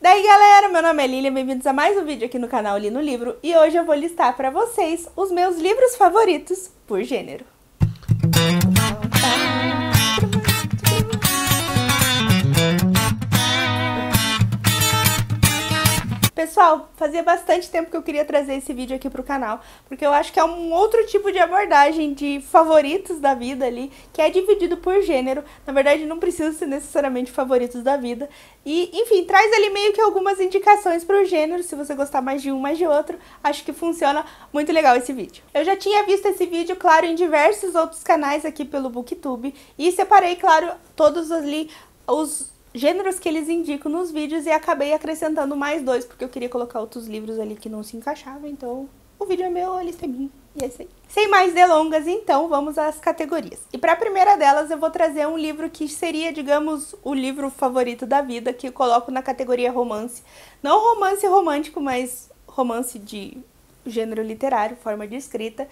Daí galera, meu nome é Lilian, bem-vindos a mais um vídeo aqui no canal Li no Livro e hoje eu vou listar pra vocês os meus livros favoritos por gênero. Pessoal, fazia bastante tempo que eu queria trazer esse vídeo aqui pro canal, porque eu acho que é um outro tipo de abordagem de favoritos da vida ali, que é dividido por gênero. Na verdade, não precisa ser necessariamente favoritos da vida. E, enfim, traz ali meio que algumas indicações pro gênero, se você gostar mais de um, mais de outro. Acho que funciona muito legal esse vídeo. Eu já tinha visto esse vídeo, claro, em diversos outros canais aqui pelo BookTube, e separei, claro, todos ali os gêneros que eles indicam nos vídeos e acabei acrescentando mais dois, porque eu queria colocar outros livros ali que não se encaixavam, então o vídeo é meu, a lista é minha, e é isso aí. Sem mais delongas, então, vamos às categorias. E para a primeira delas, eu vou trazer um livro que seria, digamos, o livro favorito da vida, que eu coloco na categoria romance. Não romance romântico, mas romance de gênero literário, forma de escrita.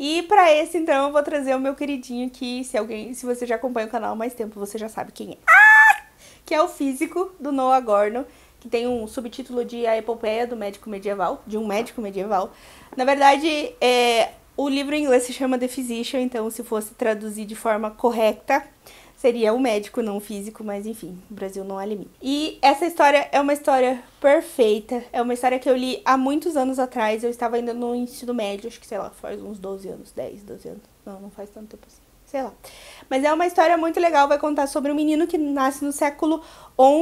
E pra esse, então, eu vou trazer o meu queridinho que, se você já acompanha o canal há mais tempo, você já sabe quem é. Que é o Físico, do Noah Gordon, que tem um subtítulo de A Epopeia do Médico Medieval, de um médico medieval. Na verdade, o livro em inglês se chama The Physician, então se fosse traduzir de forma correta, seria o médico, não o físico, mas enfim, o Brasil não há limite. E essa história é uma história perfeita, é uma história que eu li há muitos anos atrás, eu estava ainda no ensino médio, acho que, sei lá, faz uns 12 anos, 10, 12 anos, não faz tanto tempo assim, sei lá. Mas é uma história muito legal, vai contar sobre um menino que nasce no século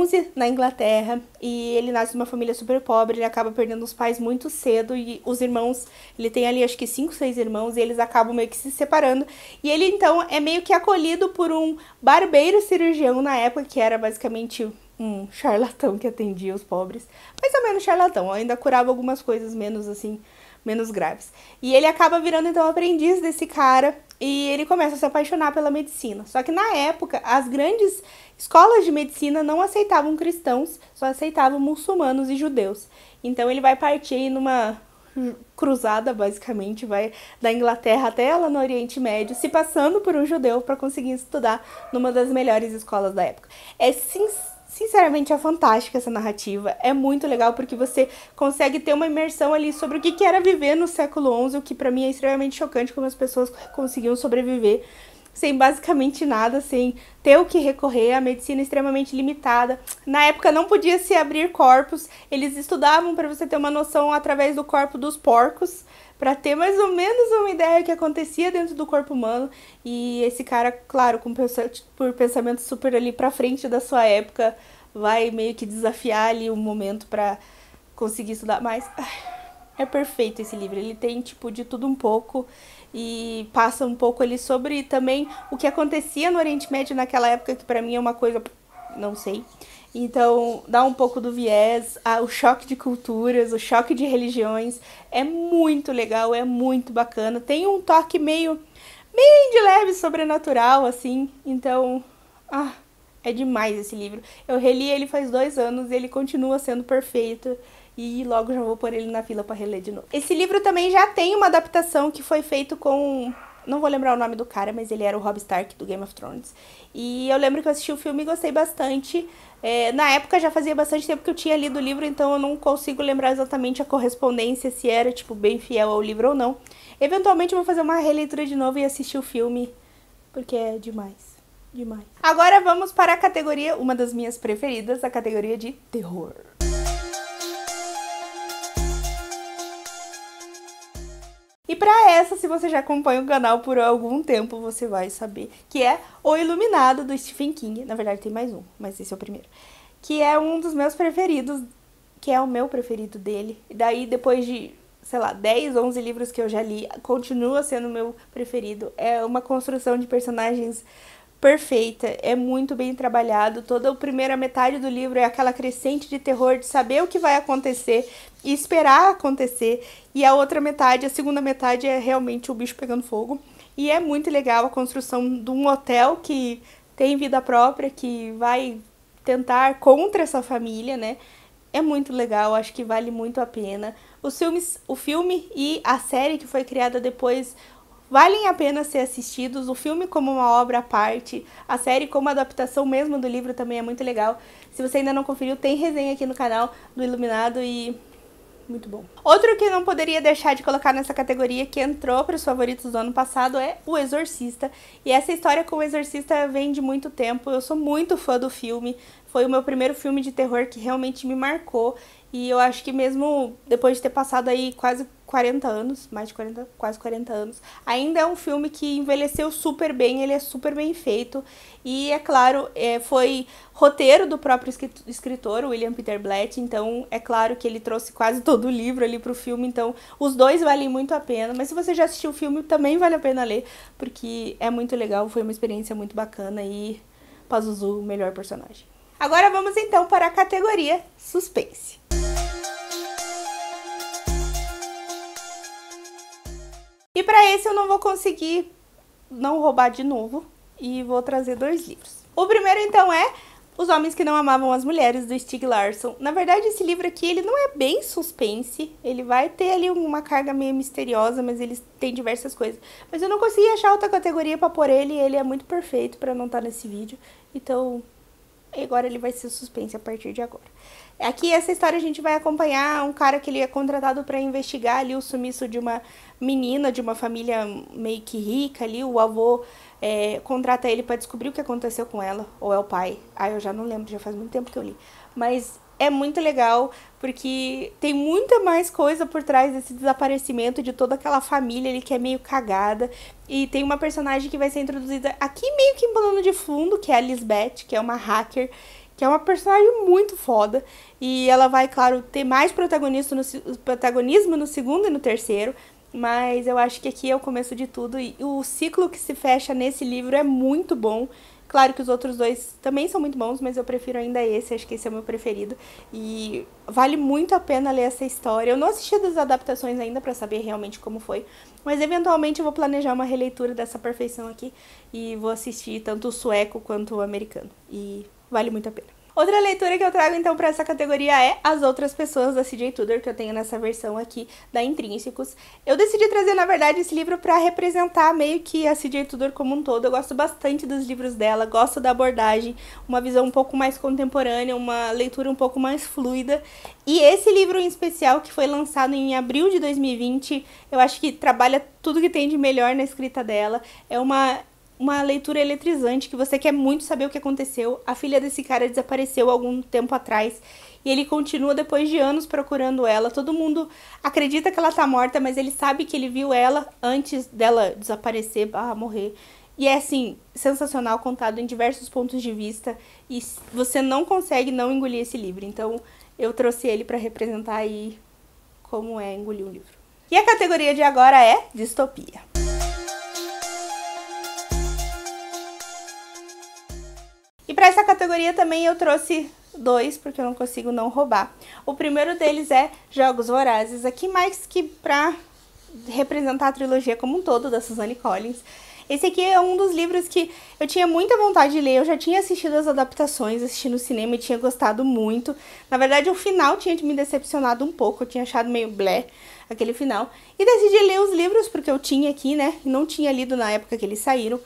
XI na Inglaterra, e ele nasce numa família super pobre, ele acaba perdendo os pais muito cedo, e os irmãos, ele tem ali acho que 5, 6 irmãos, e eles acabam meio que se separando, e ele então é meio que acolhido por um barbeiro cirurgião na época, que era basicamente um charlatão que atendia os pobres, mais ou menos charlatão, ainda curava algumas coisas menos assim, menos graves. E ele acaba virando então aprendiz desse cara, e ele começa a se apaixonar pela medicina. Só que na época, as grandes escolas de medicina não aceitavam cristãos, só aceitavam muçulmanos e judeus. Então ele vai partir numa cruzada, basicamente, vai da Inglaterra até lá no Oriente Médio, se passando por um judeu para conseguir estudar numa das melhores escolas da época. Sinceramente, é fantástica essa narrativa, é muito legal porque você consegue ter uma imersão ali sobre o que era viver no século XI, o que pra mim é extremamente chocante, como as pessoas conseguiam sobreviver sem basicamente nada, sem ter o que recorrer, a medicina extremamente limitada. Na época não podia se abrir corpos, eles estudavam, para você ter uma noção, através do corpo dos porcos, para ter mais ou menos uma ideia do que acontecia dentro do corpo humano. E esse cara, claro, por pensamento super ali pra frente da sua época, vai meio que desafiar ali o momento pra conseguir estudar mais. É perfeito esse livro, ele tem tipo de tudo um pouco e passa um pouco ali sobre também o que acontecia no Oriente Médio naquela época, que pra mim é uma coisa, não sei. Então, dá um pouco do viés, o choque de culturas, o choque de religiões. É muito legal, é muito bacana. Tem um toque meio de leve sobrenatural, assim. Então, é demais esse livro. Eu reli ele faz 2 anos e ele continua sendo perfeito. E logo já vou pôr ele na fila pra reler de novo. Esse livro também já tem uma adaptação que foi feito com... Não vou lembrar o nome do cara, mas ele era o Robb Stark do Game of Thrones. E eu lembro que eu assisti o filme e gostei bastante. Na época já fazia bastante tempo que eu tinha lido o livro, então eu não consigo lembrar exatamente a correspondência, se era tipo bem fiel ao livro ou não. Eventualmente eu vou fazer uma releitura de novo e assistir o filme, porque é demais. Demais. Agora vamos para a categoria, uma das minhas preferidas, a categoria de terror. E pra essa, se você já acompanha o canal por algum tempo, você vai saber que é O Iluminado, do Stephen King. Na verdade tem mais um, mas esse é o primeiro. Que é um dos meus preferidos, que é o meu preferido dele. E daí, depois de, sei lá, 10, 11 livros que eu já li, continua sendo o meu preferido. É uma construção de personagens perfeita, é muito bem trabalhado. Toda a primeira metade do livro é aquela crescente de terror, de saber o que vai acontecer e esperar acontecer, e a outra metade, a segunda metade, é realmente o bicho pegando fogo. E é muito legal a construção de um hotel que tem vida própria, que vai tentar contra essa família, né? É muito legal, acho que vale muito a pena. O filme e a série que foi criada depois valem a pena ser assistidos. O filme como uma obra à parte, a série como adaptação mesmo do livro também é muito legal. Se você ainda não conferiu, tem resenha aqui no canal do Iluminado e muito bom. Outro que não poderia deixar de colocar nessa categoria, que entrou para os favoritos do ano passado, é O Exorcista. E essa história com o Exorcista vem de muito tempo. Eu sou muito fã do filme. Foi o meu primeiro filme de terror que realmente me marcou. E eu acho que mesmo depois de ter passado aí quase 40 anos, mais de 40, quase 40 anos, ainda é um filme que envelheceu super bem, ele é super bem feito. E, é claro, foi roteiro do próprio escritor, William Peter Blatty, então é claro que ele trouxe quase todo o livro ali pro filme, então os dois valem muito a pena. Mas se você já assistiu o filme, também vale a pena ler, porque é muito legal, foi uma experiência muito bacana e Pazuzu, o melhor personagem. Agora vamos então para a categoria Suspense. E para esse eu não vou conseguir não roubar de novo e vou trazer 2 livros. O primeiro então é Os Homens que Não Amavam as Mulheres, do Stieg Larsson. Na verdade, esse livro aqui, ele não é bem suspense, ele vai ter ali uma carga meio misteriosa, mas ele tem diversas coisas. Mas eu não consegui achar outra categoria para pôr ele, e ele é muito perfeito para não estar nesse vídeo, então agora ele vai ser suspense a partir de agora. Aqui, essa história, a gente vai acompanhar um cara que ele é contratado para investigar ali o sumiço de uma menina, de uma família meio que rica ali. O avô contrata ele para descobrir o que aconteceu com ela, ou é o pai. Eu já não lembro, já faz muito tempo que eu li. Mas é muito legal, porque tem muita mais coisa por trás desse desaparecimento de toda aquela família ali que é meio cagada. E tem uma personagem que vai ser introduzida aqui meio que em plano de fundo, que é a Lisbeth, que é uma hacker, que é uma personagem muito foda. E ela vai, claro, ter mais protagonismo no segundo e no terceiro. Mas eu acho que aqui é o começo de tudo. E o ciclo que se fecha nesse livro é muito bom. Claro que os outros 2 também são muito bons, mas eu prefiro ainda esse. Acho que esse é o meu preferido. E vale muito a pena ler essa história. Eu não assisti das adaptações ainda pra saber realmente como foi. Mas eventualmente eu vou planejar uma releitura dessa perfeição aqui. E vou assistir tanto o sueco quanto o americano. E vale muito a pena. Outra leitura que eu trago então para essa categoria é As Outras Pessoas, da C.J. Tudor, que eu tenho nessa versão aqui da Intrínsecos. Eu decidi trazer, na verdade, esse livro para representar meio que a C.J. Tudor como um todo. Eu gosto bastante dos livros dela, gosto da abordagem, uma visão um pouco mais contemporânea, uma leitura um pouco mais fluida. E esse livro em especial, que foi lançado em abril de 2020, eu acho que trabalha tudo que tem de melhor na escrita dela. É uma leitura eletrizante, que você quer muito saber o que aconteceu. A filha desse cara desapareceu algum tempo atrás e ele continua depois de anos procurando ela. Todo mundo acredita que ela tá morta, mas ele sabe que ele viu ela antes dela desaparecer, morrer. E é, assim, sensacional, contado em diversos pontos de vista, e você não consegue não engolir esse livro. Então eu trouxe ele pra representar aí como é engolir um livro. E a categoria de agora é distopia. E para essa categoria também eu trouxe 2, porque eu não consigo não roubar. O primeiro deles é Jogos Vorazes, aqui mais que para representar a trilogia como um todo, da Suzanne Collins. Esse aqui é um dos livros que eu tinha muita vontade de ler, eu já tinha assistido as adaptações, assisti no cinema e tinha gostado muito. Na verdade, o final tinha me decepcionado um pouco, eu tinha achado meio blé aquele final. E decidi ler os livros, porque eu tinha aqui, né, e não tinha lido na época que eles saíram.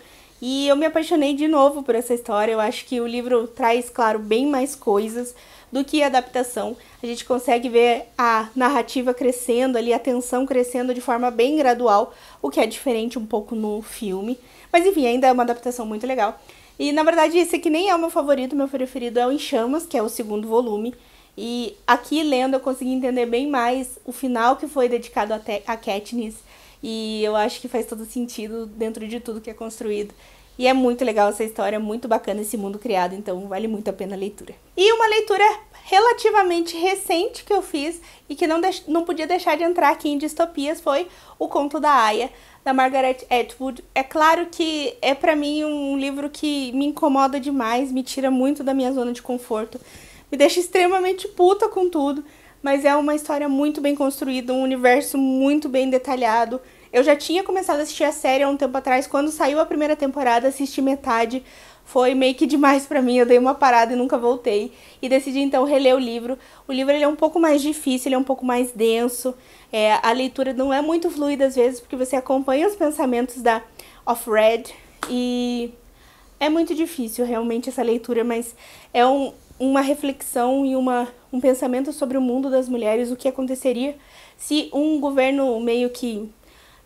E eu me apaixonei de novo por essa história. Eu acho que o livro traz, claro, bem mais coisas do que a adaptação. A gente consegue ver a narrativa crescendo ali, a tensão crescendo de forma bem gradual, o que é diferente um pouco no filme. Mas enfim, ainda é uma adaptação muito legal. E na verdade esse aqui nem é o meu favorito, meu preferido é o Em Chamas, que é o segundo volume. E aqui lendo eu consegui entender bem mais o final que foi dedicado a Katniss. E eu acho que faz todo sentido dentro de tudo que é construído. E é muito legal essa história, muito bacana esse mundo criado, então vale muito a pena a leitura. E uma leitura relativamente recente que eu fiz e que não podia deixar de entrar aqui em distopias foi O Conto da Aia, da Margaret Atwood. É claro que é pra mim um livro que me incomoda demais, me tira muito da minha zona de conforto, me deixa extremamente puta com tudo. Mas é uma história muito bem construída, um universo muito bem detalhado. Eu já tinha começado a assistir a série há um tempo atrás, quando saiu a primeira temporada, assisti metade. foi meio que demais pra mim, eu dei uma parada e nunca voltei. E decidi então reler o livro. O livro ele é um pouco mais difícil, ele é um pouco mais denso. A leitura não é muito fluida às vezes, porque você acompanha os pensamentos da Offred. E é muito difícil realmente essa leitura, mas é uma reflexão e um pensamento sobre o mundo das mulheres, o que aconteceria se um governo meio que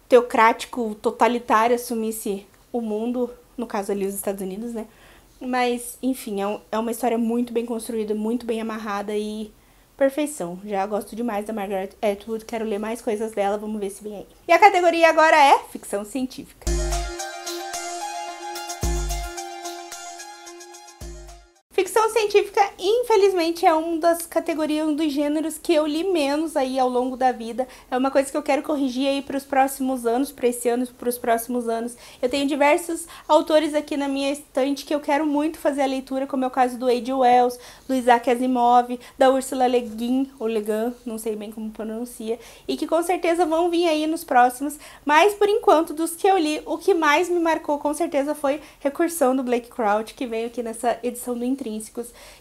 teocrático, totalitário assumisse o mundo, no caso ali os Estados Unidos, né? Mas, enfim, é uma história muito bem construída, muito bem amarrada e perfeição. Já gosto demais da Margaret Atwood, quero ler mais coisas dela, vamos ver se vem aí. E a categoria agora é ficção científica. Ficção científica, infelizmente, é uma das categorias, um dos gêneros que eu li menos aí ao longo da vida. É uma coisa que eu quero corrigir aí para os próximos anos, para esse ano e para os próximos anos. Eu tenho diversos autores aqui na minha estante que eu quero muito fazer a leitura, como é o caso do H.G. Wells, do Isaac Asimov, da Ursula Le Guin, ou Le Guin, não sei bem como pronuncia, e que com certeza vão vir aí nos próximos. Mas, por enquanto, dos que eu li, o que mais me marcou, com certeza, foi Recursão, do Blake Crouch, que veio aqui nessa edição do Intrínsecos,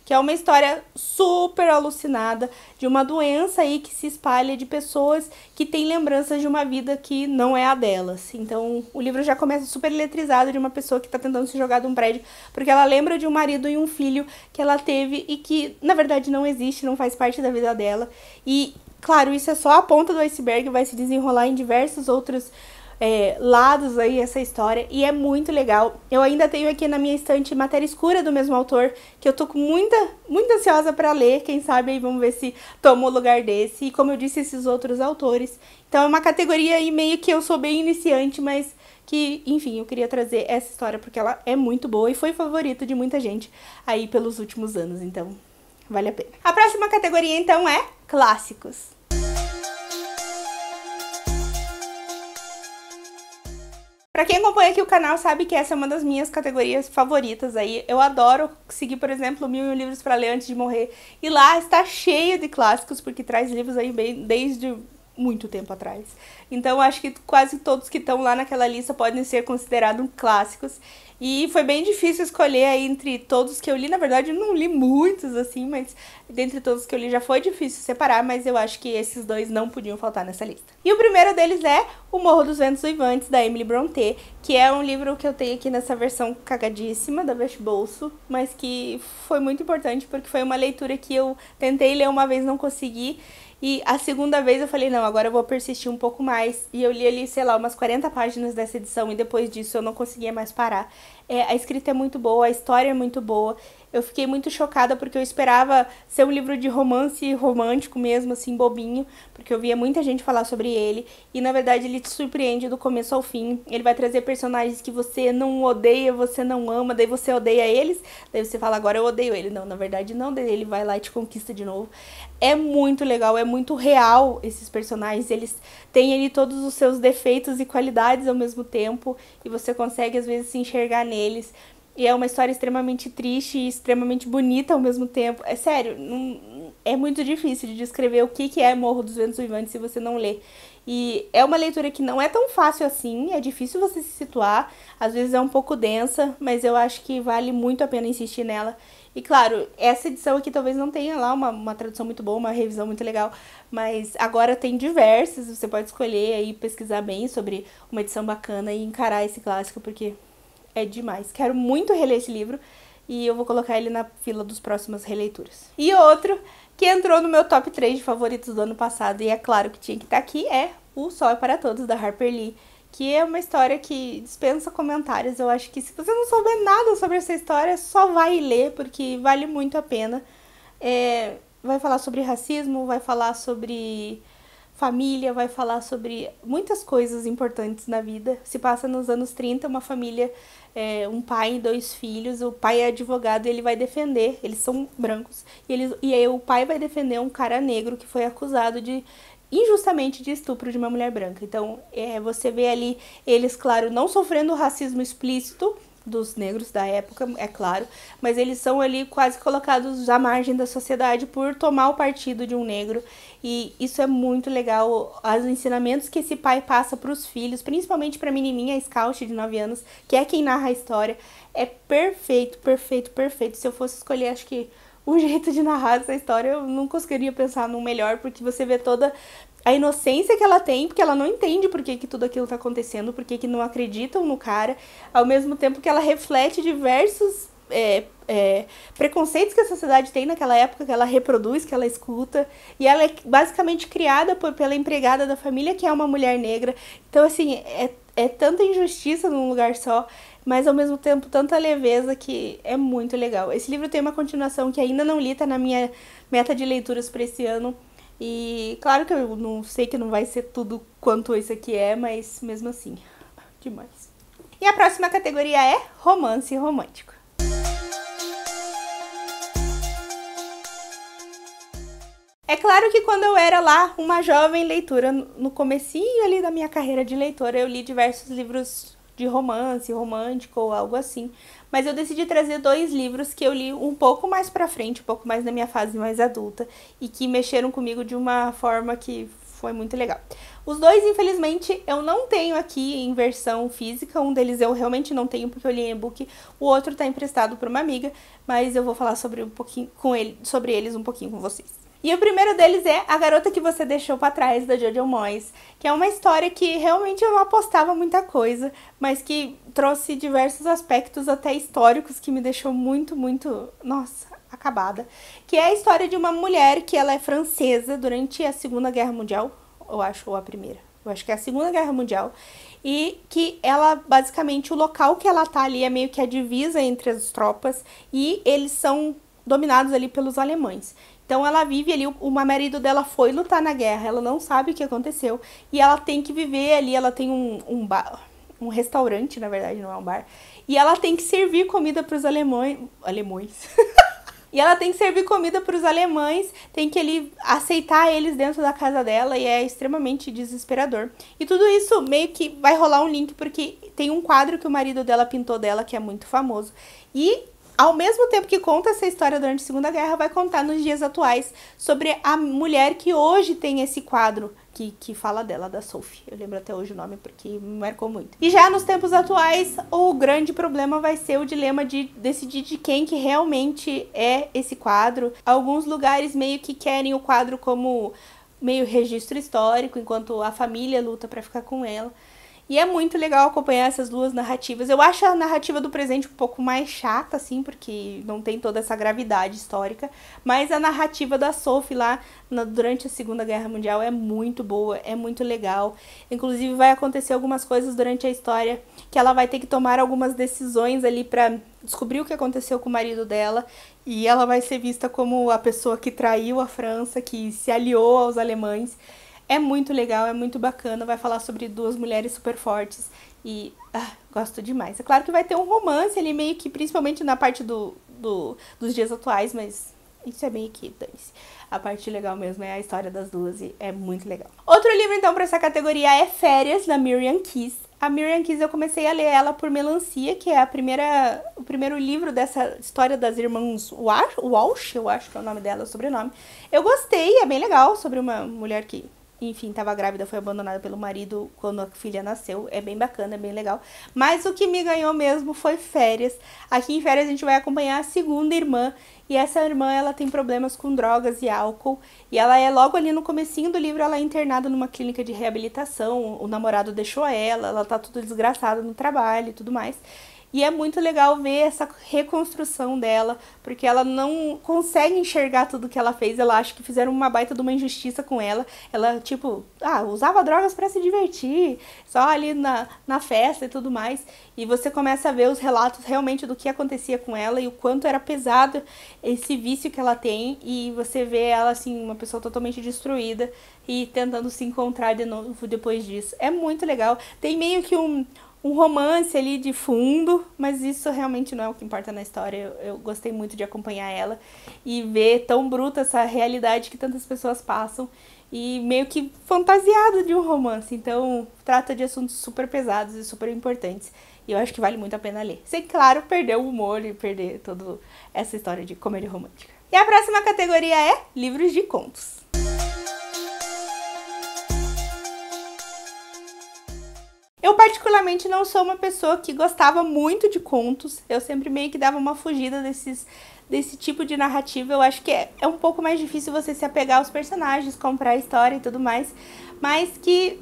que é uma história super alucinada de uma doença aí que se espalha de pessoas que têm lembranças de uma vida que não é a delas. Então, o livro já começa super eletrizado de uma pessoa que tá tentando se jogar de um prédio porque ela lembra de um marido e um filho que ela teve e que, na verdade, não existe, não faz parte da vida dela. E, claro, isso é só a ponta do iceberg, vai se desenrolar em diversos outros lados aí essa história, e é muito legal. Eu ainda tenho aqui na minha estante Matéria Escura, do mesmo autor, que eu tô com muita ansiosa pra ler, quem sabe aí vamos ver se tomo o lugar desse, e como eu disse, esses outros autores. Então é uma categoria aí meio que eu sou bem iniciante, mas que, enfim, eu queria trazer essa história porque ela é muito boa e foi favorita de muita gente aí pelos últimos anos, então vale a pena. A próxima categoria então é clássicos. Pra quem acompanha aqui o canal sabe que essa é uma das minhas categorias favoritas aí. Eu adoro seguir, por exemplo, 1001 livros pra ler antes de morrer. E lá está cheio de clássicos, porque traz livros aí bem desde muito tempo atrás. Então acho que quase todos que estão lá naquela lista podem ser considerados clássicos. E foi bem difícil escolher aí entre todos que eu li. Na verdade, eu não li muitos, assim, mas dentre todos que eu li já foi difícil separar, mas eu acho que esses dois não podiam faltar nessa lista. E o primeiro deles é O Morro dos Ventos Uivantes, da Emily Brontë, que é um livro que eu tenho aqui nessa versão cagadíssima, da Veste Bolso, mas que foi muito importante porque foi uma leitura que eu tentei ler uma vez, não consegui. E a segunda vez eu falei, não, agora eu vou persistir um pouco mais. E eu li ali, sei lá, umas 40 páginas dessa edição e depois disso eu não conseguia mais parar. A escrita é muito boa, a história é muito boa. Eu fiquei muito chocada porque eu esperava ser um livro de romance romântico mesmo, assim, bobinho, porque eu via muita gente falar sobre ele. E na verdade ele te surpreende do começo ao fim. Ele vai trazer personagens que você não odeia, você não ama, daí você odeia eles, daí você fala, agora eu odeio ele. Não, na verdade não, daí ele vai lá e te conquista de novo. É muito legal, é muito real esses personagens, eles têm ali todos os seus defeitos e qualidades ao mesmo tempo, e você consegue às vezes se enxergar neles. E é uma história extremamente triste e extremamente bonita ao mesmo tempo. É sério, é muito difícil de descrever o que é Morro dos Ventos Uivantes se você não lê. E é uma leitura que não é tão fácil assim, é difícil você se situar, às vezes é um pouco densa, mas eu acho que vale muito a pena insistir nela. E claro, essa edição aqui talvez não tenha lá uma tradução muito boa, uma revisão muito legal, mas agora tem diversas, você pode escolher aí, pesquisar bem sobre uma edição bacana e encarar esse clássico, porque é demais. Quero muito reler esse livro e eu vou colocar ele na fila dos próximas releituras. E outro que entrou no meu top 3 de favoritos do ano passado, e é claro que tinha que estar aqui, é O Sol é para Todos, da Harper Lee, que é uma história que dispensa comentários. Eu acho que se você não souber nada sobre essa história, só vai ler, porque vale muito a pena. Vai falar sobre racismo, vai falar sobre família, vai falar sobre muitas coisas importantes na vida. Se passa nos anos 30, uma família, um pai e 2 filhos, o pai é advogado e ele vai defender, eles são brancos, e aí o pai vai defender um cara negro que foi acusado injustamente de estupro de uma mulher branca. Então, você vê ali eles, claro, não sofrendo racismo explícito, dos negros da época, é claro, mas eles são ali quase colocados à margem da sociedade por tomar o partido de um negro, e isso é muito legal, os ensinamentos que esse pai passa para os filhos, principalmente para a menininha Scout de 9 anos, que é quem narra a história, é perfeito, perfeito, perfeito. Se eu fosse escolher, acho que um jeito de narrar essa história, eu não conseguiria pensar num melhor, porque você vê toda a inocência que ela tem, porque ela não entende por que tudo aquilo tá acontecendo, por que não acreditam no cara, ao mesmo tempo que ela reflete diversos preconceitos que a sociedade tem naquela época, que ela reproduz, que ela escuta, e ela é basicamente criada pela empregada da família, que é uma mulher negra. Então, assim, é tanta injustiça num lugar só, mas ao mesmo tempo tanta leveza, que é muito legal. Esse livro tem uma continuação que ainda não li, tá na minha meta de leituras para esse ano. E claro que eu não sei que não vai ser tudo quanto esse aqui é, mas mesmo assim, demais. E a próxima categoria é romance romântico. É claro que quando eu era lá uma jovem leitora, no comecinho ali da minha carreira de leitora, eu li diversos livros de romance, romântico ou algo assim. Mas eu decidi trazer 2 livros que eu li um pouco mais pra frente, um pouco mais na minha fase mais adulta, e que mexeram comigo de uma forma que foi muito legal. Os 2, infelizmente, eu não tenho aqui em versão física, um deles eu realmente não tenho porque eu li em e-book, o outro tá emprestado por uma amiga, mas eu vou falar sobre eles um pouquinho com vocês. E o primeiro deles é A Garota que Você Deixou Pra Trás, da Jojo Moyes, que é uma história que realmente eu não apostava muita coisa, mas que trouxe diversos aspectos até históricos que me deixou muito, muito, nossa, acabada. Que é a história de uma mulher que ela é francesa durante a Segunda Guerra Mundial, eu acho, ou a Primeira. Eu acho que é a Segunda Guerra Mundial, e que ela, basicamente, o local que ela tá ali é meio que a divisa entre as tropas, e eles são dominados ali pelos alemães. Então ela vive ali, o marido dela foi lutar na guerra, ela não sabe o que aconteceu, e ela tem que viver ali, ela tem um bar, um restaurante, na verdade, não é um bar, e ela tem que servir comida pros alemães. E ela tem que servir comida para os alemães, tem que aceitar eles dentro da casa dela, e é extremamente desesperador. E tudo isso meio que vai rolar um link, porque tem um quadro que o marido dela pintou dela, que é muito famoso. E ao mesmo tempo que conta essa história durante a Segunda Guerra, vai contar nos dias atuais sobre a mulher que hoje tem esse quadro que fala dela, da Sophie. Eu lembro até hoje o nome porque me marcou muito. E já nos tempos atuais, o grande problema vai ser o dilema de decidir de quem que realmente é esse quadro. Alguns lugares meio que querem o quadro como meio registro histórico, enquanto a família luta pra ficar com ela. E é muito legal acompanhar essas 2 narrativas. Eu acho a narrativa do presente um pouco mais chata, assim, porque não tem toda essa gravidade histórica. Mas a narrativa da Sophie lá durante a Segunda Guerra Mundial é muito boa, é muito legal. Inclusive vai acontecer algumas coisas durante a história que ela vai ter que tomar algumas decisões ali pra descobrir o que aconteceu com o marido dela. E ela vai ser vista como a pessoa que traiu a França, que se aliou aos alemães. É muito legal, é muito bacana, vai falar sobre 2 mulheres super fortes e gosto demais. É claro que vai ter um romance ali meio que, principalmente na parte dos dias atuais, mas isso é meio que dane-se. A parte legal mesmo é a história das 2 e é muito legal. Outro livro então para essa categoria é Férias, da Miriam Keys. A Miriam Keys eu comecei a ler ela por Melancia, que é o primeiro livro dessa história das irmãs Walsh, eu acho que é o nome dela, o sobrenome. Eu gostei, é bem legal, sobre uma mulher que, enfim, estava grávida, foi abandonada pelo marido quando a filha nasceu. É bem bacana, é bem legal. Mas o que me ganhou mesmo foi Férias. Aqui em Férias a gente vai acompanhar a segunda irmã. E essa irmã, ela tem problemas com drogas e álcool. E ela é logo ali no comecinho do livro, ela é internada numa clínica de reabilitação. O namorado deixou ela tá tudo desgraçada no trabalho e tudo mais. E é muito legal ver essa reconstrução dela, porque ela não consegue enxergar tudo que ela fez. Ela acha que fizeram uma baita de uma injustiça com ela. Ela, tipo, usava drogas pra se divertir, só ali na festa e tudo mais. E você começa a ver os relatos realmente do que acontecia com ela e o quanto era pesado esse vício que ela tem. E você vê ela, assim, uma pessoa totalmente destruída e tentando se encontrar de novo depois disso. É muito legal. Tem meio que um romance ali de fundo, mas isso realmente não é o que importa na história. Eu gostei muito de acompanhar ela e ver tão bruta essa realidade que tantas pessoas passam e meio que fantasiado de um romance. Então, trata de assuntos super pesados e super importantes. E eu acho que vale muito a pena ler. Sem, claro, perder o humor e perder toda essa história de comédia romântica. E a próxima categoria é livros de contos. Eu particularmente não sou uma pessoa que gostava muito de contos. Eu sempre meio que dava uma fugida desse tipo de narrativa. Eu acho que é um pouco mais difícil você se apegar aos personagens, comprar a história e tudo mais. Mas que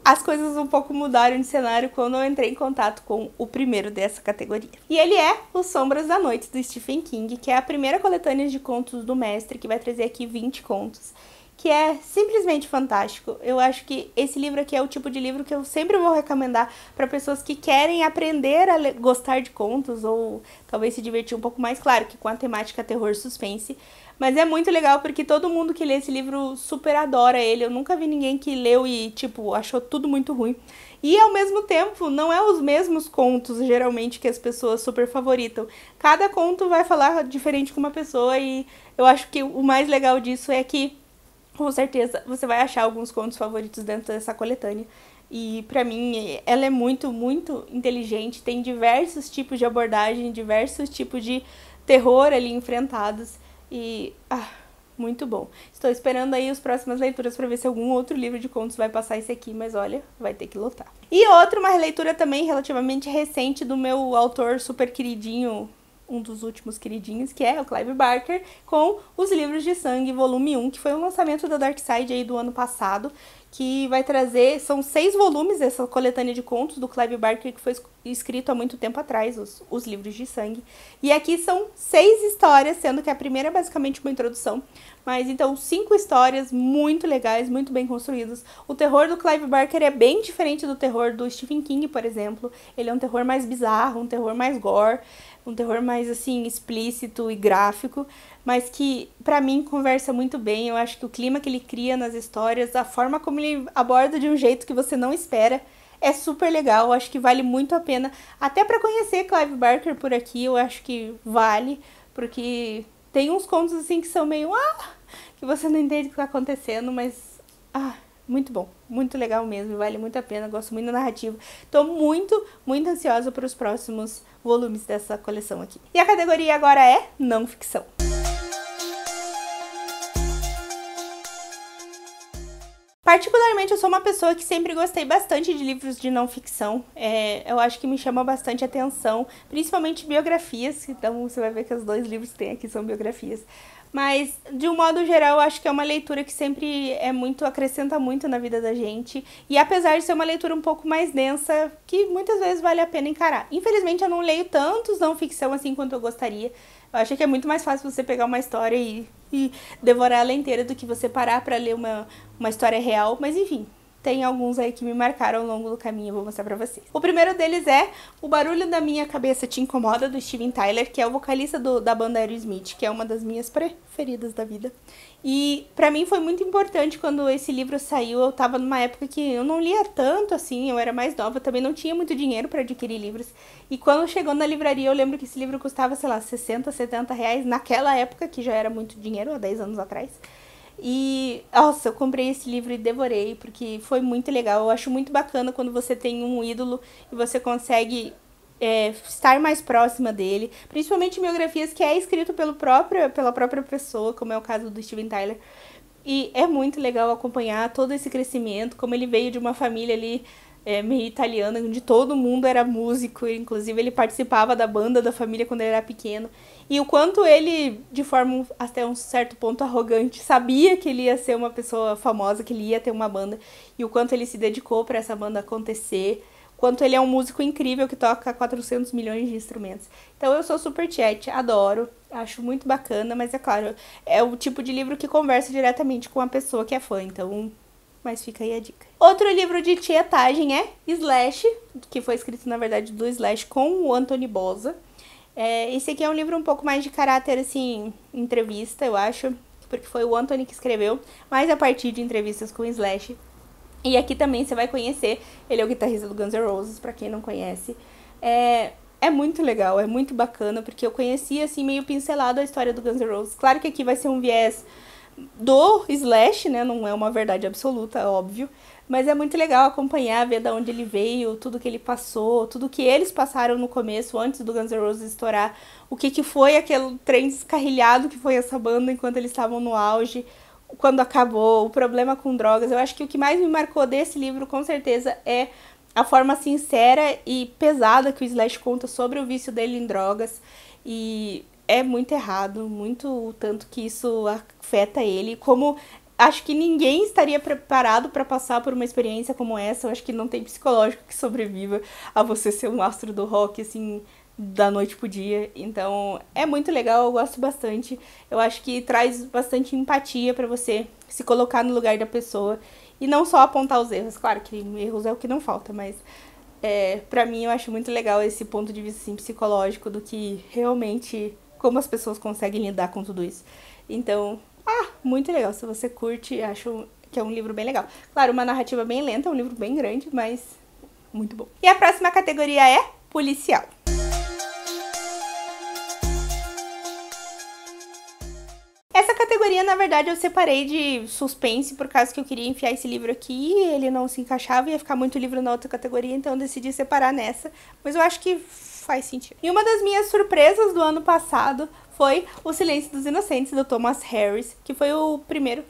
as coisas um pouco mudaram de cenário quando eu entrei em contato com o primeiro dessa categoria. E ele é Os Sombras da Noite, do Stephen King, que é a primeira coletânea de contos do mestre, que vai trazer aqui 20 contos, que é simplesmente fantástico. Eu acho que esse livro aqui é o tipo de livro que eu sempre vou recomendar para pessoas que querem aprender a gostar de contos ou talvez se divertir um pouco mais, claro que com a temática terror suspense. Mas é muito legal porque todo mundo que lê esse livro super adora ele. Eu nunca vi ninguém que leu e, tipo, achou tudo muito ruim. E, ao mesmo tempo, não é os mesmos contos, geralmente, que as pessoas super favoritam. Cada conto vai falar diferente com uma pessoa e eu acho que o mais legal disso é que, com certeza, você vai achar alguns contos favoritos dentro dessa coletânea. E, pra mim, ela é muito, muito inteligente. Tem diversos tipos de abordagem, diversos tipos de terror ali enfrentados. E, muito bom. Estou esperando aí as próximas leituras para ver se algum outro livro de contos vai passar esse aqui, mas olha, vai ter que lotar. E uma releitura também relativamente recente do meu autor super queridinho, um dos últimos queridinhos, que é o Clive Barker, com Os Livros de Sangue, volume 1, que foi um lançamento da Dark Side aí do ano passado, que vai trazer, são 6 volumes dessa coletânea de contos do Clive Barker, que foi escrito há muito tempo atrás, os Livros de Sangue. E aqui são 6 histórias, sendo que a primeira é basicamente uma introdução, mas então 5 histórias muito legais, muito bem construídas. O terror do Clive Barker é bem diferente do terror do Stephen King, por exemplo. Ele é um terror mais bizarro, um terror mais gore, um terror mais, assim, explícito e gráfico, mas que, pra mim, conversa muito bem. Eu acho que o clima que ele cria nas histórias, a forma como ele aborda de um jeito que você não espera, é super legal. Eu acho que vale muito a pena. Até pra conhecer Clive Barker por aqui, eu acho que vale, porque tem uns contos, assim, que são meio... que você não entende o que tá acontecendo, mas... muito bom, muito legal mesmo, vale muito a pena, gosto muito da narrativa. Tô muito, muito ansiosa para os próximos volumes dessa coleção aqui. E a categoria agora é não ficção. Particularmente, eu sou uma pessoa que sempre gostei bastante de livros de não ficção. Eu acho que me chama bastante atenção, principalmente biografias. Então, você vai ver que os 2 livros que tem aqui são biografias. Mas, de um modo geral, eu acho que é uma leitura que sempre acrescenta muito na vida da gente. E apesar de ser uma leitura um pouco mais densa, que muitas vezes vale a pena encarar. Infelizmente, eu não leio tantos não ficção assim quanto eu gostaria. Eu acho que é muito mais fácil você pegar uma história e devorar ela inteira do que você parar pra ler uma história real. Mas, enfim, tem alguns aí que me marcaram ao longo do caminho, eu vou mostrar pra vocês. O primeiro deles é O Barulho da Minha Cabeça Te Incomoda, do Steven Tyler, que é o vocalista da banda Aerosmith, que é uma das minhas preferidas da vida. E pra mim foi muito importante quando esse livro saiu. Eu tava numa época que eu não lia tanto assim, eu era mais nova, também não tinha muito dinheiro pra adquirir livros. E quando chegou na livraria, eu lembro que esse livro custava, sei lá, 60, 70 reais naquela época, que já era muito dinheiro, há 10 anos atrás. E, nossa, eu comprei esse livro e devorei, porque foi muito legal. Eu acho muito bacana quando você tem um ídolo e você consegue estar mais próxima dele. Principalmente biografias que é escrito pela própria pessoa, como é o caso do Steven Tyler. E é muito legal acompanhar todo esse crescimento, como ele veio de uma família ali meio italiana, onde todo mundo era músico, inclusive ele participava da banda da família quando ele era pequeno. E o quanto ele, de forma até um certo ponto arrogante, sabia que ele ia ser uma pessoa famosa, que ele ia ter uma banda, e o quanto ele se dedicou para essa banda acontecer, o quanto ele é um músico incrível que toca 400 milhões de instrumentos. Então eu sou super chat, adoro, acho muito bacana, mas é claro, é o tipo de livro que conversa diretamente com a pessoa que é fã, então... Mas fica aí a dica. Outro livro de tietagem é Slash, que foi escrito, na verdade, do Slash com o Anthony Bozza. Esse aqui é um livro um pouco mais de caráter, assim, entrevista, eu acho, porque foi o Anthony que escreveu, mas a partir de entrevistas com o Slash. E aqui também você vai conhecer, ele é o guitarrista do Guns N' Roses, pra quem não conhece. É muito legal, é muito bacana, porque eu conheci, assim, meio pincelado a história do Guns N' Roses. Claro que aqui vai ser um viés do Slash, né, não é uma verdade absoluta, óbvio. Mas é muito legal acompanhar, ver de onde ele veio, tudo que ele passou, tudo que eles passaram no começo, antes do Guns N' Roses estourar. O que foi aquele trem descarrilhado que foi essa banda enquanto eles estavam no auge, quando acabou, o problema com drogas. Eu acho que o que mais me marcou desse livro, com certeza, é a forma sincera e pesada que o Slash conta sobre o vício dele em drogas. E é muito errado, muito o tanto que isso afeta ele. Como acho que ninguém estaria preparado para passar por uma experiência como essa. Eu acho que não tem psicológico que sobreviva a você ser um astro do rock, assim, da noite pro dia. Então, é muito legal, eu gosto bastante. Eu acho que traz bastante empatia pra você se colocar no lugar da pessoa e não só apontar os erros. Claro que erros é o que não falta, mas pra mim eu acho muito legal esse ponto de vista assim, psicológico do que realmente como as pessoas conseguem lidar com tudo isso. Então, muito legal. Se você curte, acho que é um livro bem legal. Claro, uma narrativa bem lenta, é um livro bem grande, mas muito bom. E a próxima categoria é policial. Essa categoria, na verdade, eu separei de suspense, por causa que eu queria enfiar esse livro aqui, ele não se encaixava, ia ficar muito livro na outra categoria, então eu decidi separar nessa, mas eu acho que faz sentido. E uma das minhas surpresas do ano passado foi O Silêncio dos Inocentes, do Thomas Harris, que foi o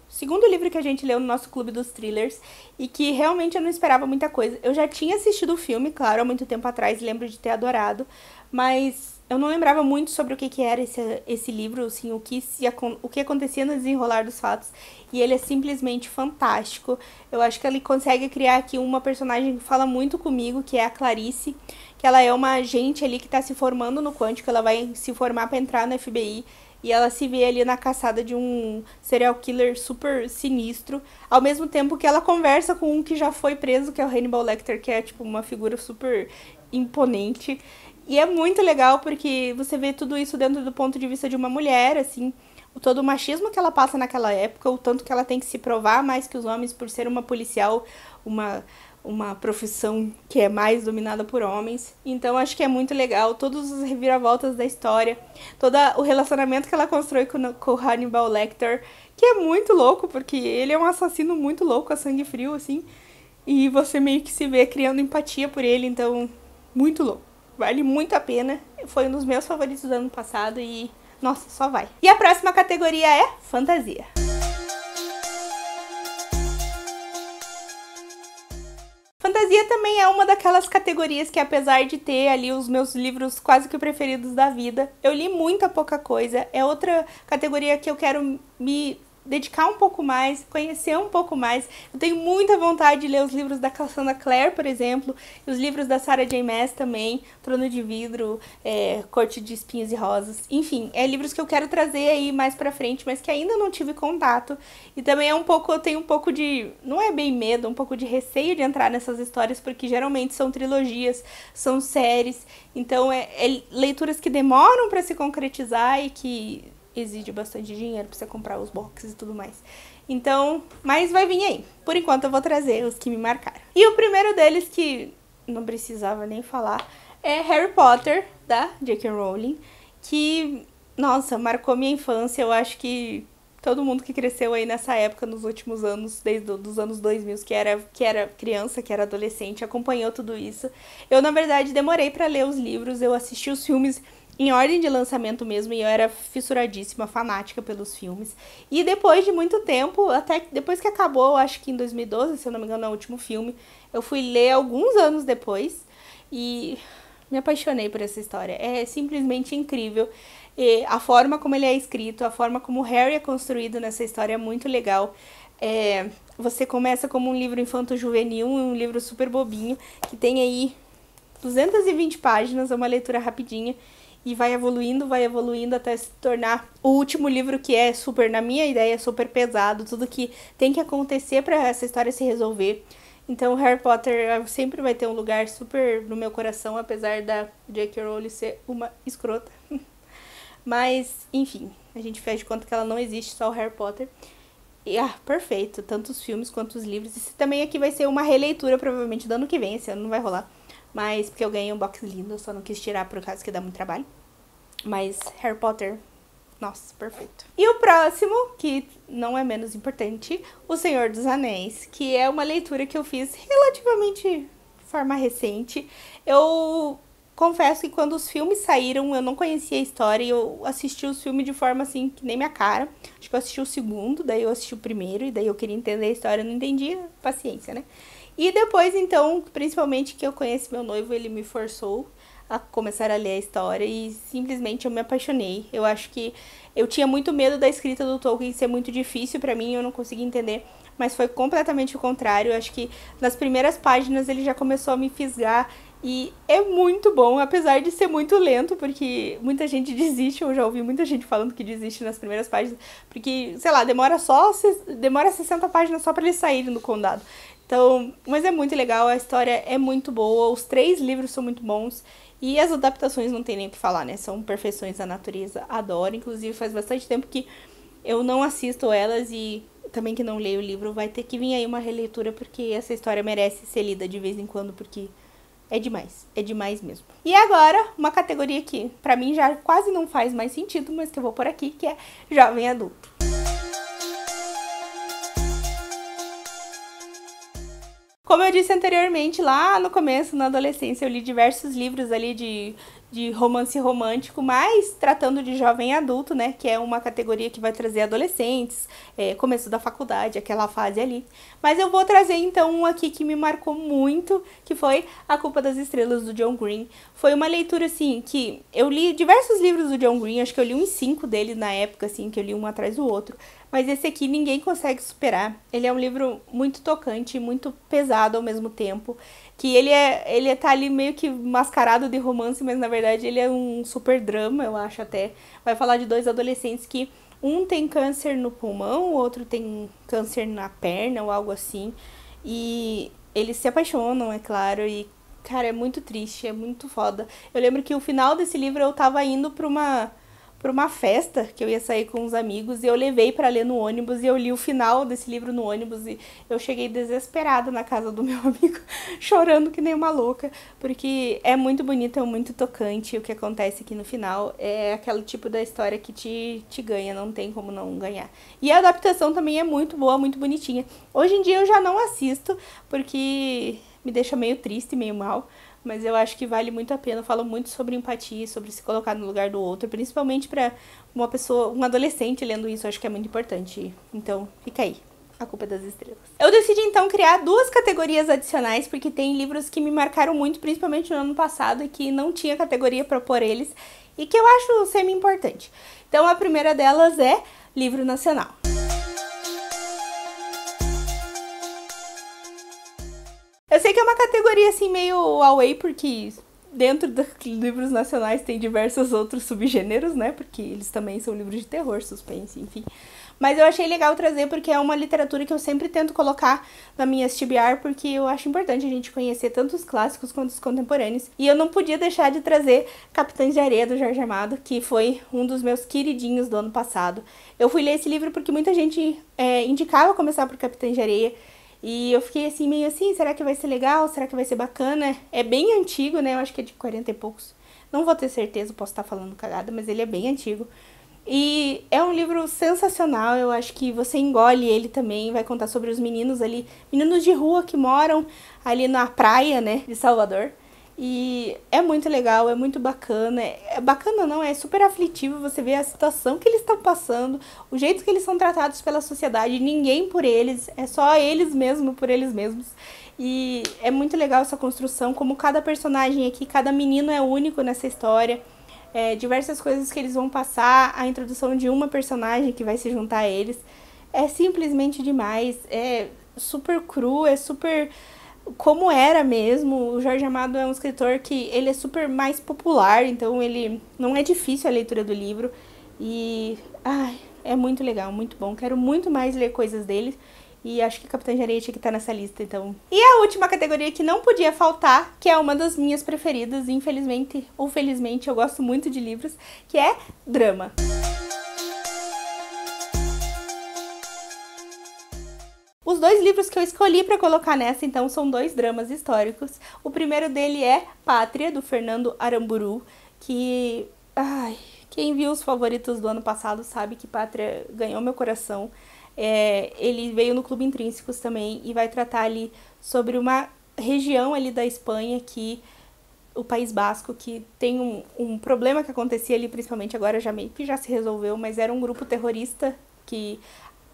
segundo livro que a gente leu no nosso clube dos thrillers, e que realmente eu não esperava muita coisa. Eu já tinha assistido o filme, claro, há muito tempo atrás, lembro de ter adorado, mas eu não lembrava muito sobre o que era esse livro, assim, o que acontecia no desenrolar dos fatos. E ele é simplesmente fantástico. Eu acho que ele consegue criar aqui uma personagem que fala muito comigo, que é a Clarice, que ela é uma agente ali que está se formando no Quântico, ela vai se formar para entrar no FBI. E ela se vê ali na caçada de um serial killer super sinistro, ao mesmo tempo que ela conversa com um que já foi preso, que é o Hannibal Lecter, que é tipo uma figura super imponente. E é muito legal porque você vê tudo isso dentro do ponto de vista de uma mulher, assim, todo o machismo que ela passa naquela época, o tanto que ela tem que se provar mais que os homens por ser uma policial, uma profissão que é mais dominada por homens. Então acho que é muito legal, todos os reviravoltas da história, todo o relacionamento que ela constrói com o Hannibal Lecter, que é muito louco, porque ele é um assassino muito louco, a sangue frio, assim, e você meio que se vê criando empatia por ele, então, muito louco. Vale muito a pena. Foi um dos meus favoritos do ano passado e, nossa, só vai. E a próxima categoria é fantasia. Fantasia também é uma daquelas categorias que, apesar de ter ali os meus livros quase que preferidos da vida, eu li muita pouca coisa. É outra categoria que eu quero me dedicar um pouco mais, conhecer um pouco mais. Eu tenho muita vontade de ler os livros da Cassandra Clare, por exemplo, e os livros da Sarah J. Maas também, Trono de Vidro, Corte de Espinhos e Rosas. Enfim, livros que eu quero trazer aí mais pra frente, mas que ainda não tive contato. E também eu tenho um pouco de, não é bem medo, um pouco de receio de entrar nessas histórias, porque geralmente são trilogias, são séries, então leituras que demoram pra se concretizar e que exige bastante dinheiro pra você comprar os boxes e tudo mais. Então, mas vai vir aí. Por enquanto eu vou trazer os que me marcaram. E o primeiro deles, que não precisava nem falar, é Harry Potter, da J.K. Rowling, que, nossa, marcou minha infância. Eu acho que todo mundo que cresceu aí nessa época, nos últimos anos, desde os anos 2000, que era criança, que era adolescente, acompanhou tudo isso. Eu, na verdade, demorei pra ler os livros, eu assisti os filmes em ordem de lançamento mesmo, e eu era fissuradíssima, fanática pelos filmes. E depois de muito tempo, até depois que acabou, acho que em 2012, se eu não me engano, é o último filme, eu fui ler alguns anos depois e me apaixonei por essa história. É simplesmente incrível. E a forma como ele é escrito, a forma como o Harry é construído nessa história é muito legal. Você começa como um livro infanto-juvenil, um livro super bobinho, que tem aí 220 páginas, é uma leitura rapidinha, e vai evoluindo até se tornar o último livro, que é super, na minha ideia, super pesado, tudo que tem que acontecer para essa história se resolver. Então Harry Potter sempre vai ter um lugar super no meu coração, apesar da J.K. Rowling ser uma escrota. Mas, enfim, a gente faz de conta que ela não existe, só o Harry Potter. E, perfeito, tanto os filmes quanto os livros. Esse também aqui vai ser uma releitura, provavelmente, do ano que vem, esse ano não vai rolar. Mas, porque eu ganhei um box lindo, eu só não quis tirar por causa que dá muito trabalho. Mas, Harry Potter, nossa, perfeito. E o próximo, que não é menos importante, O Senhor dos Anéis, que é uma leitura que eu fiz relativamente de forma recente. Eu confesso que quando os filmes saíram, eu não conhecia a história e eu assisti os filmes de forma assim, que nem minha cara. Acho que eu assisti o segundo, daí eu assisti o primeiro, e daí eu queria entender a história, eu não entendia, paciência, né? E depois, então, principalmente que eu conheci meu noivo, ele me forçou a começar a ler a história e simplesmente eu me apaixonei. Eu acho que eu tinha muito medo da escrita do Tolkien ser muito difícil pra mim, eu não conseguia entender, mas foi completamente o contrário. Eu acho que nas primeiras páginas ele já começou a me fisgar e é muito bom, apesar de ser muito lento, porque muita gente desiste, eu já ouvi muita gente falando que desiste nas primeiras páginas, porque, sei lá, demora 60 páginas só pra eles saírem do condado. Então, mas é muito legal, a história é muito boa, os 3 livros são muito bons. E as adaptações não tem nem o que falar, né? São perfeições da natureza, adoro. Inclusive faz bastante tempo que eu não assisto elas e também que não leio o livro. Vai ter que vir aí uma releitura porque essa história merece ser lida de vez em quando, porque é demais mesmo. E agora, uma categoria que pra mim já quase não faz mais sentido, mas que eu vou por aqui, que é jovem adulto. Como eu disse anteriormente, lá no começo, na adolescência, eu li diversos livros ali de romance romântico, mas tratando de jovem adulto, né, que é uma categoria que vai trazer adolescentes, começo da faculdade, aquela fase ali. Mas eu vou trazer, então, um aqui que me marcou muito, que foi A Culpa das Estrelas, do John Green. Foi uma leitura, assim, que eu li diversos livros do John Green, acho que eu li uns 5 dele na época, assim, que eu li um atrás do outro. Mas esse aqui ninguém consegue superar. Ele é um livro muito tocante, muito pesado ao mesmo tempo. Que ele tá ali meio que mascarado de romance, mas na verdade ele é um super drama, eu acho até. Vai falar de 2 adolescentes que um tem câncer no pulmão, o outro tem câncer na perna ou algo assim. E eles se apaixonam, é claro, e cara, é muito triste, é muito foda. Eu lembro que o final desse livro eu tava indo pra uma festa que eu ia sair com uns amigos e eu levei pra ler no ônibus e eu li o final desse livro no ônibus e eu cheguei desesperada na casa do meu amigo, chorando que nem uma louca, porque é muito bonito, é muito tocante. O que acontece aqui no final é aquele tipo da história que te ganha, não tem como não ganhar. E a adaptação também é muito boa, muito bonitinha. Hoje em dia eu já não assisto, porque me deixa meio triste, meio mal. Mas eu acho que vale muito a pena. Eu falo muito sobre empatia, sobre se colocar no lugar do outro, principalmente pra uma pessoa, um adolescente lendo isso, eu acho que é muito importante. Então, fica aí. A Culpa das Estrelas. Eu decidi então criar 2 categorias adicionais, porque tem livros que me marcaram muito, principalmente no ano passado, e que não tinha categoria pra pôr eles, e que eu acho semi-importante. Então, a primeira delas é livro nacional. Eu sei que é uma categoria assim meio away, porque dentro dos livros nacionais tem diversos outros subgêneros, né? Porque eles também são livros de terror, suspense, enfim. Mas eu achei legal trazer porque é uma literatura que eu sempre tento colocar na minha STBR, porque eu acho importante a gente conhecer tanto os clássicos quanto os contemporâneos. E eu não podia deixar de trazer Capitães de Areia, do Jorge Amado, que foi um dos meus queridinhos do ano passado. Eu fui ler esse livro porque muita gente indicava começar por Capitães de Areia. E eu fiquei assim, meio assim, será que vai ser legal? Será que vai ser bacana? É bem antigo, né? Eu acho que é de 40 e poucos. Não vou ter certeza, posso estar falando cagada, mas ele é bem antigo. E é um livro sensacional, eu acho que você engole ele também. Vai contar sobre os meninos ali, meninos de rua que moram ali na praia, né, de Salvador. E é muito legal, é muito bacana. É bacana não, é super aflitivo você ver a situação que eles estão passando, o jeito que eles são tratados pela sociedade, ninguém por eles, é só eles mesmos por eles mesmos. E é muito legal essa construção, como cada personagem aqui, cada menino é único nessa história. Diversas coisas que eles vão passar, a introdução de uma personagem que vai se juntar a eles. É simplesmente demais, é super cru, é super como era mesmo. O Jorge Amado é um escritor que ele é super mais popular, então ele não é difícil a leitura do livro. E é muito legal, muito bom. Quero muito mais ler coisas dele. E acho que Capitã de Areia tinha que estar nessa lista, então. E a última categoria que não podia faltar, que é uma das minhas preferidas, infelizmente ou felizmente, eu gosto muito de livros, que é drama. Os 2 livros que eu escolhi para colocar nessa, então, são 2 dramas históricos. O primeiro dele é Pátria, do Fernando Aramburu, que... Ai, quem viu os favoritos do ano passado sabe que Pátria ganhou meu coração. Ele veio no Clube Intrínsecos também e vai tratar ali sobre uma região ali da Espanha, que o País Basco, que tem um problema que acontecia ali, principalmente agora já meio que já se resolveu, mas era um grupo terrorista que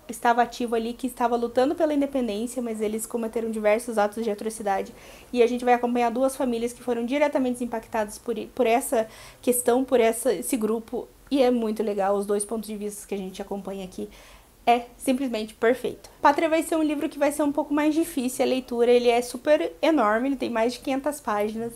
estava ativo ali, que estava lutando pela independência, mas eles cometeram diversos atos de atrocidade. E a gente vai acompanhar 2 famílias que foram diretamente impactadas por essa questão, por esse grupo. E é muito legal os 2 pontos de vista que a gente acompanha aqui. É simplesmente perfeito. Pátria vai ser um livro que vai ser um pouco mais difícil a leitura, ele é super enorme, ele tem mais de 500 páginas.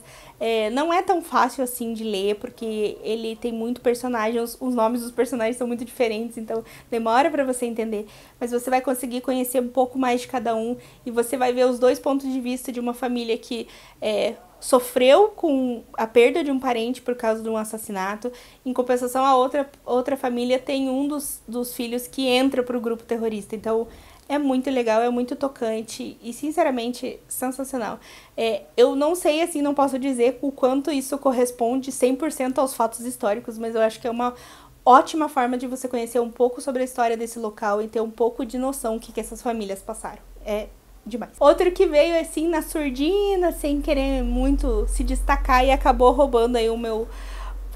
Não é tão fácil assim de ler, porque ele tem muito personagem, os nomes dos personagens são muito diferentes, então demora pra você entender. Mas você vai conseguir conhecer um pouco mais de cada um, e você vai ver os 2 pontos de vista de uma família que sofreu com a perda de um parente por causa de um assassinato. Em compensação, a outra família tem um dos filhos que entra pro grupo terrorista. Então, é muito legal, é muito tocante e, sinceramente, sensacional. Eu não sei, assim, não posso dizer o quanto isso corresponde 100% aos fatos históricos, mas eu acho que é uma ótima forma de você conhecer um pouco sobre a história desse local e ter um pouco de noção do que essas famílias passaram. É demais. Outro que veio assim na surdina, sem querer muito se destacar e acabou roubando aí o meu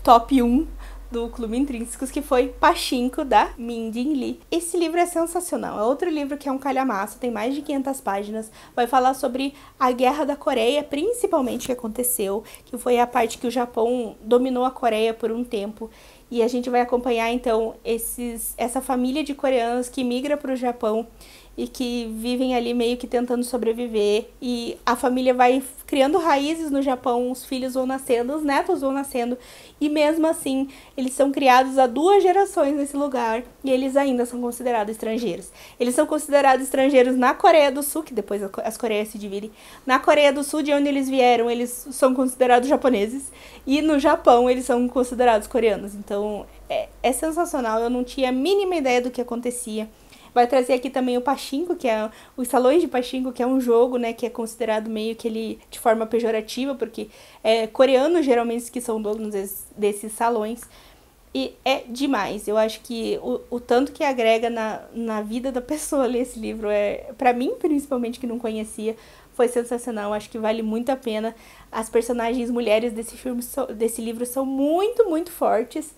top 1 do Clube Intrínsecos, que foi Pachinko, da Min Jin Lee. Esse livro é sensacional, é outro livro que é um calhamaço, tem mais de 500 páginas, vai falar sobre a Guerra da Coreia, principalmente, que aconteceu, que foi a parte que o Japão dominou a Coreia por um tempo, e a gente vai acompanhar, então, essa família de coreanos que migra para o Japão e que vivem ali meio que tentando sobreviver, e a família vai criando raízes no Japão, os filhos vão nascendo, os netos vão nascendo, e mesmo assim, eles são criados há 2 gerações nesse lugar, e eles ainda são considerados estrangeiros. Eles são considerados estrangeiros na Coreia do Sul, que depois as Coreias se dividem. Na Coreia do Sul, de onde eles vieram, eles são considerados japoneses, e no Japão, eles são considerados coreanos. Então, é sensacional, eu não tinha a mínima ideia do que acontecia. Vai trazer aqui também o Pachinko, que é os salões de Pachinko, que é um jogo, né, que é considerado meio que ele de forma pejorativa, porque coreanos geralmente que são donos desses salões. E é demais. Eu acho que o tanto que agrega na vida da pessoa ler esse livro, pra mim, principalmente, que não conhecia, foi sensacional. Acho que vale muito a pena. As personagens mulheres desse livro são muito, muito fortes.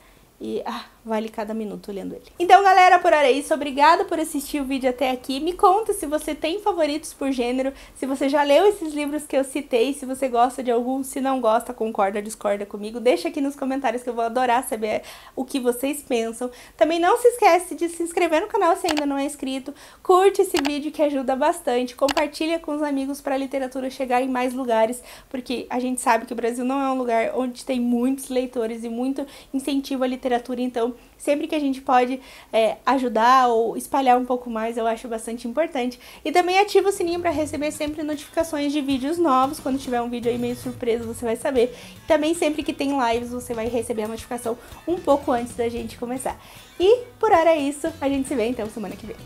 E vale cada minuto lendo ele. Então, galera, por hora é isso. Obrigada por assistir o vídeo até aqui. Me conta se você tem favoritos por gênero, se você já leu esses livros que eu citei, se você gosta de algum, se não gosta, concorda, discorda comigo. Deixa aqui nos comentários que eu vou adorar saber o que vocês pensam. Também não se esquece de se inscrever no canal se ainda não é inscrito. Curte esse vídeo que ajuda bastante. Compartilha com os amigos para a literatura chegar em mais lugares, porque a gente sabe que o Brasil não é um lugar onde tem muitos leitores e muito incentivo à literatura. Então, sempre que a gente pode ajudar ou espalhar um pouco mais, eu acho bastante importante. E também ativa o sininho para receber sempre notificações de vídeos novos. Quando tiver um vídeo aí meio surpresa, você vai saber. E também sempre que tem lives, você vai receber a notificação um pouco antes da gente começar. E por hora é isso. A gente se vê então semana que vem.